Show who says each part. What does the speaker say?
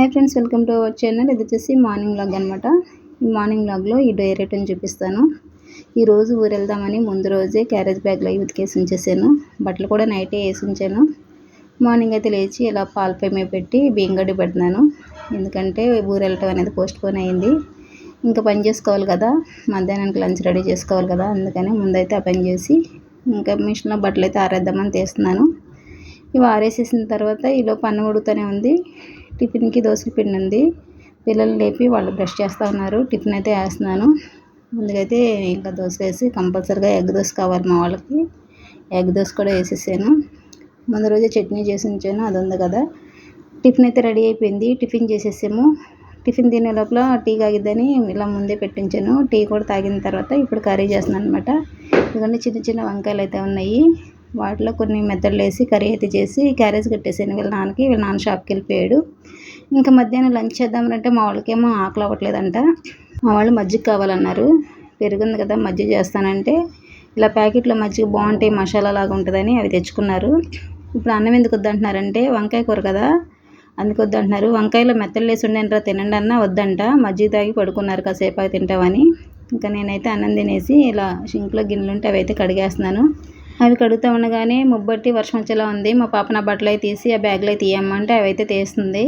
Speaker 1: Hi friends, welcome to our channel. ఇది వచ్చేసి morning vlog అనమాట. ఈ మార్నింగ్ వ్లాగ్లో ఈ డే రొటీన్ చూపిస్తాను. ఈరోజు ఊరు వెళ్దామని ముందు రోజే క్యారేజ్ బ్యాగ్లో ఉతికేసి ఉంచేసాను. బట్టలు కూడా నైటే వేసి ఉంచాను. మార్నింగ్ అయితే లేచి ఇలా పాలపై మీద పెట్టి బియ్యం గడ్డి పెడుతున్నాను. ఎందుకంటే ఊరు వెళ్ళటం అనేది పోస్ట్ పోన్ అయింది. ఇంకా పని చేసుకోవాలి కదా, మధ్యాహ్నానికి లంచ్ రెడీ చేసుకోవాలి కదా, అందుకని ముందైతే ఆ పని చేసి ఇంకా మిషన్లో బట్టలు అయితే ఆరేద్దామని తీస్తున్నాను. ఇవి ఆరేసేసిన తర్వాత ఈలోపు అన్నం ఉడుకుతూనే ఉంది. టిఫిన్కి దోశల పిండి ఉంది. పిల్లలు లేపి వాళ్ళు బ్రష్ చేస్తూ ఉన్నారు. టిఫిన్ అయితే వేస్తున్నాను. ముందుకైతే ఇంకా దోశ వేసి కంపల్సరీగా ఎగ్ దోశ కావాలి మా వాళ్ళకి. ఎగ్ దోశ కూడా వేసేసాను. ముందు రోజే చట్నీ చేసి ఉంచాను, అది ఉంది కదా. టిఫిన్ అయితే రెడీ అయిపోయింది. టిఫిన్ చేసేసాము. టిఫిన్ తినే లోపల టీ కాగిద్దని ఇలా ముందే పెట్టించాను. టీ కూడా తాగిన తర్వాత ఇప్పుడు కర్రీ చేస్తున్నాను అనమాట. ఇదిగోండి చిన్న చిన్న వంకాయలు అయితే ఉన్నాయి. వాటిలో కొన్ని మెత్తలు వేసి కర్రీ అయితే చేసి క్యారేజ్ కట్టేసాను వీళ్ళ నాన్న షాప్కి వెళ్ళిపోయాడు. ఇంకా మధ్యాహ్నం లంచ్ చేద్దామంటే మా వాళ్ళకేమో ఆకలి అవ్వట్లేదంట. మా వాళ్ళు మజ్జిగ కావాలన్నారు. పెరుగుంది కదా, మజ్జిగ చేస్తానంటే ఇలా ప్యాకెట్లో మజ్జిగ బాగుంటాయి, మసాలా లాగా ఉంటుందని అవి తెచ్చుకున్నారు. ఇప్పుడు అన్నం ఎందుకు వద్దంటున్నారంటే వంకాయ కూర కదా, అందుకు వద్దంటున్నారు. వంకాయలో మెత్తలు వేసి ఉండేనరా తినండి అన్నా వద్దంట. మజ్జిగ తాగి పడుకున్నారు, కాసేపు తింటామని. ఇంకా నేనైతే అన్నం తినేసి ఇలా షింక్లో గిన్నెలు ఉంటే అవి అయితే కడిగేస్తున్నాను. అవి కడుగుతూ ఉండగానే ముబ్బట్టి వర్షం వచ్చేలా ఉంది. మా పాప నా బట్టలు అయితే తీసి ఆ బ్యాగ్లో అయితే తీయమ్మంటే అవి అయితే తీస్తుంది.